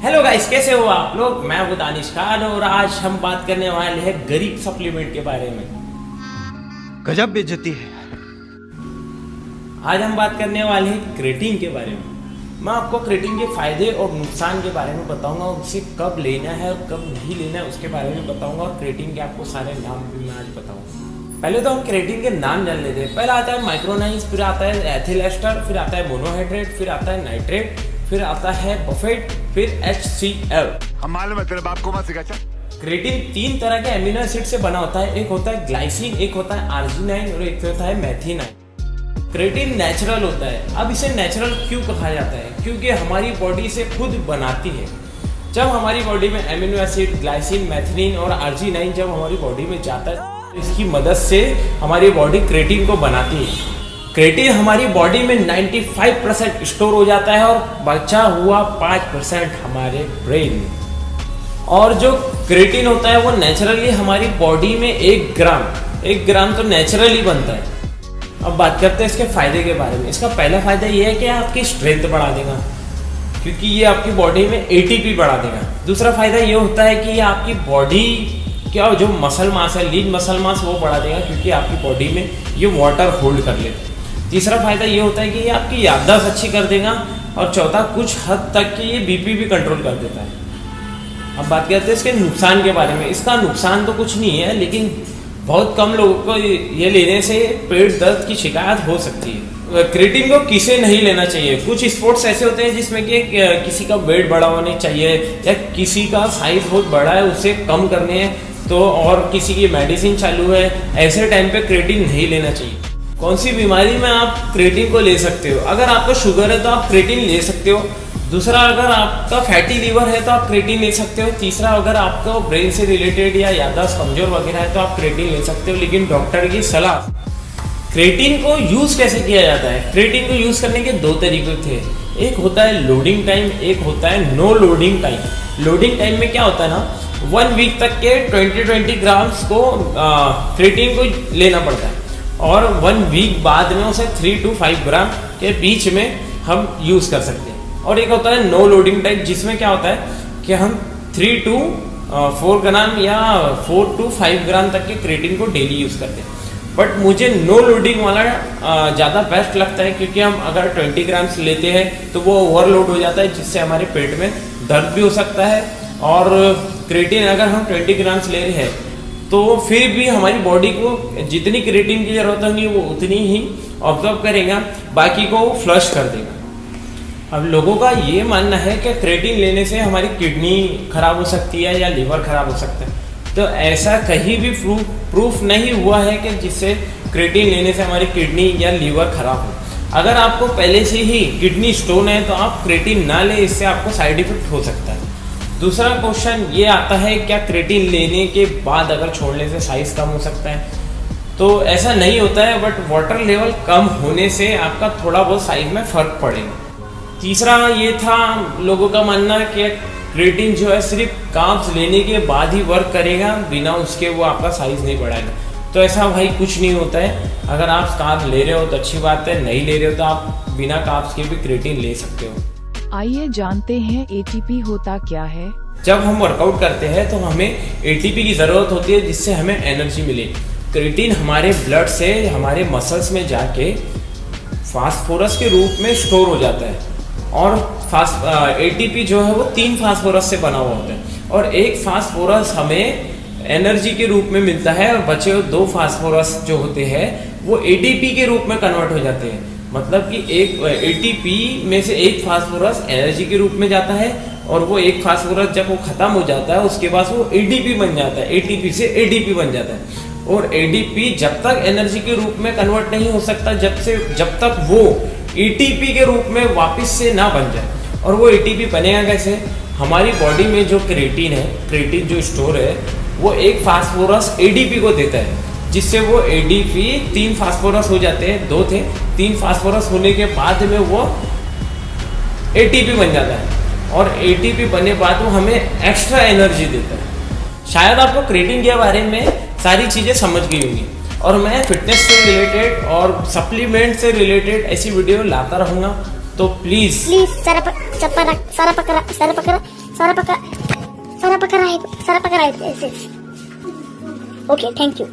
Hello guys, कैसे हो आप लोग। मैं हूं दानिश खान और आज हम बात करने वाले हैं गरीब सप्लीमेंट के बारे में। गजब बेइज्जती है। आज हम बात करने वाले हैं क्रेटीन के बारे में। मैं आपको क्रेटीन के फायदे और नुकसान के बारे में बताऊंगा, उसे कब लेना है और कब नहीं लेना है उसके बारे में बताऊंगा, और क्रेटीन के आपको सारे नाम भी मैं आज बताऊंगा। पहले तो हम क्रेटीन के नाम जान लेते हैं। पहला आता है माइक्रोनाइज, फिर आता है एथिल एस्टर, फिर आता है मोनोहाइड्रेट, फिर आता है नाइट्रेट, फिर आता है बफेट, फिर HCl। हम मालूम है तेरे बाप को मत सिखा। क्रेटीन 3 तरह के एमिनो एसिड से बना होता है। एक होता है ग्लाइसिन, एक होता है आर्जिनाइन और एक होता है मेथिनाइन। क्रेटीन नेचुरल होता है। अब इसे नेचुरल क्यों कहा जाता है? क्योंकि हमारी बॉडी इसे खुद बनाती है। जब हमारी बॉडी में एमिनो एसिड ग्लाइसिन, मेथिनीन और आर्जिनाइन जब हमारी बॉडी में जाता है, इसकी मदद से हमारी बॉडी क्रेटीन को बनाती है। क्रेटीन हमारी बॉडी में 95% स्टोर हो जाता है और बचा हुआ 5% हमारे ब्रेन में। और जो क्रेटीन होता है वो नेचुरली हमारी बॉडी में 1 ग्राम तो नेचुरली बनता है। अब बात करते हैं इसके फायदे के बारे में। इसका पहला फायदा ये है कि आपकी स्ट्रेंथ बढ़ा देगा, क्योंकि ये आपकी बॉडी में ATP बढ़ा देगा। दूसरा फायदा ये होता है कि ये आपकी बॉडी क्या जो मसल मास है, लीन मसल मास, वो बढ़ा देगा, क्योंकि आपकी बॉडी में ये वाटर होल्ड कर लेता है। तीसरा फायदा ये होता है कि ये आपकी याददाश्त अच्छी कर देगा। और चौथा, कुछ हद तक कि ये BP भी कंट्रोल कर देता है। अब बात करते हैं इसके नुकसान के बारे में। इसका नुकसान तो कुछ नहीं है, लेकिन बहुत कम लोगों को ये लेने से पेट दर्द की शिकायत हो सकती है। क्रेटीन को किसे नहीं लेना चाहिए? कुछ स्पोर्ट्स ऐसे होते हैं जिसमें कि किसी का वेट बड़ा होने चाहिए, या किसी का साइज बहुत बड़ा है उसे कम करने हैं, तो और किसी की मेडिसिन चालू है, ऐसे टाइम पे क्रेटीन नहीं लेना चाहिए। कौन सी बीमारी में आप क्रेटीन को ले सकते हो? अगर आपको शुगर है तो आप क्रेटीन ले सकते हो। दूसरा, अगर आपका फैटी लीवर है तो आप क्रेटीन ले सकते हो। तीसरा, अगर आपको ब्रेन से रिलेटेड या याददाश्त कमजोर वगैरह है तो आप क्रेटीन ले सकते हो, लेकिन डॉक्टर की सलाह। क्रेटीन को यूज कैसे किया जाता है? क्रेटीन को यूज करने के 2 तरीके थे। एक होता है लोडिंग टाइम, एक होता है no loading time. Loading time में क्या होता है ना, 1 वीक तक के 20 ग्राम्स को क्रेटीन को लेना पड़ता है, और 1 वीक बाद में उसे 3 to 5 ग्राम के बीच में हम यूज कर सकते हैं। और एक होता है नो लोडिंग टाइप, जिसमें क्या होता है कि हम 3 to 4 ग्राम या 4 to 5 ग्राम तक के क्रेटीन को डेली यूज करते हैं। बट मुझे नो लोडिंग वाला ज़्यादा बेस्ट लगता है, क्योंकि हम अगर 20 ग्राम्स लेते हैं तो वो ओवरलोड हो जाता है, जिससे हमारे पेट में दर्द भी हो सकता है। और क्रेटीन अगर हम 20 ग्राम्स ले रहे हैं तो फिर भी हमारी बॉडी को जितनी क्रेटीन की जरूरत होगी वो उतनी ही ऑब्जर्व करेगा, बाकी को वो फ्लश कर देगा। अब लोगों का ये मानना है कि क्रेटीन लेने से हमारी किडनी खराब हो सकती है या लिवर खराब हो सकता है, तो ऐसा कहीं भी प्रूफ नहीं हुआ है कि जिससे क्रेटीन लेने से हमारी किडनी या लिवर खराब हो। अगर आपको पहले से ही किडनी स्टोन है तो आप क्रेटीन ना लें, इससे आपको साइड इफेक्ट हो सकता है। दूसरा क्वेश्चन ये आता है, क्या क्रेटीन लेने के बाद अगर छोड़ने से साइज कम हो सकता है? तो ऐसा नहीं होता है, बट वाटर लेवल कम होने से आपका थोड़ा बहुत साइज में फर्क पड़ेगा। तीसरा ये था लोगों का मानना कि क्रेटीन जो है सिर्फ कार्ब्स लेने के बाद ही वर्क करेगा, बिना उसके वो आपका साइज नहीं बढ़ाएगा। तो ऐसा भाई कुछ नहीं होता है। अगर आप कार्ब्स ले रहे हो तो अच्छी बात है, नहीं ले रहे हो तो आप बिना कार्ब्स के भी क्रेटीन ले सकते हो। आइए जानते हैं ATP होता क्या है। जब हम वर्कआउट करते हैं तो हमें ATP की ज़रूरत होती है, जिससे हमें एनर्जी मिले। क्रेटीन हमारे ब्लड से हमारे मसल्स में जाके फास्फोरस के रूप में स्टोर हो जाता है, और ATP जो है वो 3 फास्फोरस से बना हुआ होता है, और एक फास्फोरस हमें एनर्जी के रूप में मिलता है, और बचे हुए 2 फास्फोरस जो होते हैं वो ATP के रूप में कन्वर्ट हो जाते हैं। मतलब कि एक ATP में से एक फास्फोरस एनर्जी के रूप में जाता है, और वो एक फास्फोरस जब वो खत्म हो जाता है उसके बाद वो ADP बन जाता है, ATP से ADP बन जाता है। और ADP जब तक एनर्जी के रूप में कन्वर्ट नहीं हो सकता जब तक वो ATP के रूप में वापस से ना बन जाए। और वो ATP बनेगा कैसे? हमारी बॉडी में जो क्रेटीन है, क्रेटीन जो स्टोर है, वो एक फास्फोरस ADP को देता है, जिससे वो ADP 3 फास्फोरस हो जाते हैं, 2 थे, 3 फास्फोरस होने के बाद में वो ATP बन जाता है, और ATP बनने बाद वो हमें एक्स्ट्रा एनर्जी देता है। शायद आपको क्रेटीन के बारे में सारी चीज़ें समझ गई होंगी, और मैं फिटनेस से रिलेटेड और सप्लीमेंट से रिलेटेड ऐसी वीडियो लाता रहूँगा। तो प्लीज़ सर पकड़ा सरपका राईट. Okay, thank you.